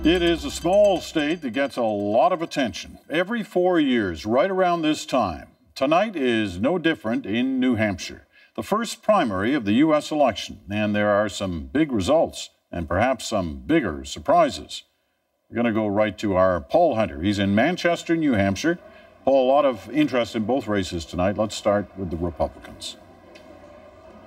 It is a small state that gets a lot of attention every 4 years, right around this time. Tonight is no different in New Hampshire, the first primary of the U.S. election, and there are some big results and perhaps some bigger surprises. We're going to go right to our Paul Hunter. He's in Manchester, New Hampshire. Paul, a lot of interest in both races tonight. Let's start with the Republicans.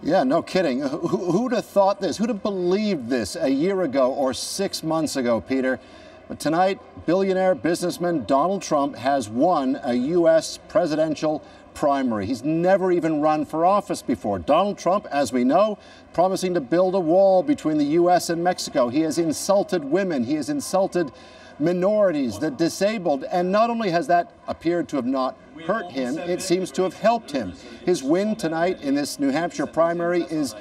Yeah, no kidding. Who'd have thought this? Who'd have believed this a year ago or 6 months ago, Peter? But tonight, billionaire businessman Donald Trump has won a U.S. presidential primary. He's never even run for office before. Donald Trump, as we know, promising to build a wall between the U.S. and Mexico. He has insulted women. He has insulted minorities, the disabled. And not only has that appeared to have not hurt him, it seems to have helped him. His win tonight in this New Hampshire primary is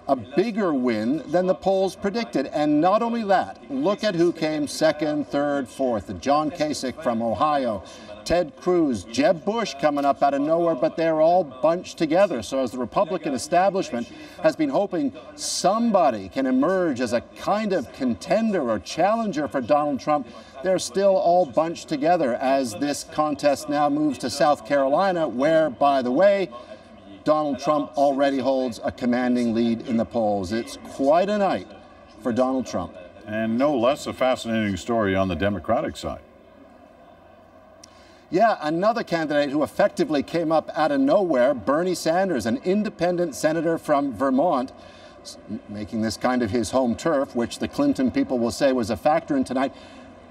a bigger win than the polls predicted. And not only that, look at who came second, third, fourth. John Kasich from Ohio, Ted Cruz, Jeb Bush coming up out of nowhere, but they're all bunched together. So as the Republican establishment has been hoping somebody can emerge as a kind of contender or challenger for Donald Trump, they're still all bunched together as this contest now moves to South Carolina, where, by the way, Donald Trump already holds a commanding lead in the polls. It's quite a night for Donald Trump. And no less a fascinating story on the Democratic side. Yeah, another candidate who effectively came up out of nowhere, Bernie Sanders, an independent senator from Vermont, making this kind of his home turf, which the Clinton people will say was a factor in tonight,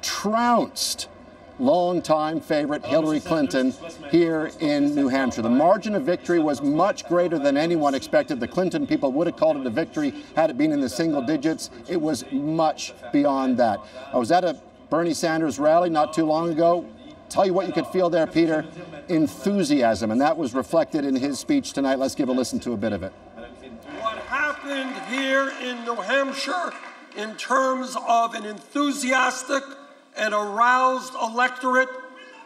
trounced longtime favorite Hillary Clinton here in New Hampshire. The margin of victory was much greater than anyone expected. The Clinton people would have called it a victory had it been in the single digits. It was much beyond that. I was at a Bernie Sanders rally not too long ago. Tell you what you could feel there, Peter, enthusiasm, and that was reflected in his speech tonight. Let's give a listen to a bit of it. What happened here in New Hampshire in terms of an enthusiastic and aroused electorate,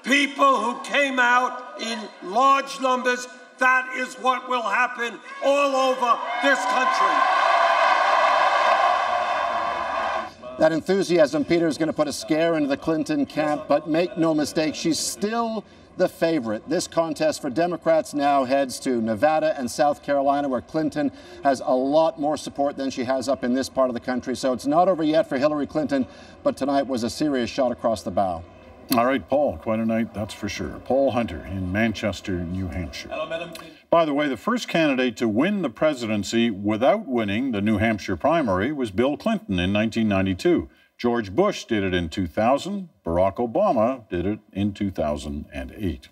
people who came out in large numbers, that is what will happen all over this country. That enthusiasm, Peter, is going to put a scare into the Clinton camp, but make no mistake, she's still the favorite. This contest for Democrats now heads to Nevada and South Carolina, where Clinton has a lot more support than she has up in this part of the country. So it's not over yet for Hillary Clinton, but tonight was a serious shot across the bow. All right, Paul, quite a night, that's for sure. Paul Hunter in Manchester, New Hampshire. Hello, madam. By the way, the first candidate to win the presidency without winning the New Hampshire primary was Bill Clinton in 1992. George Bush did it in 2000. Barack Obama did it in 2008.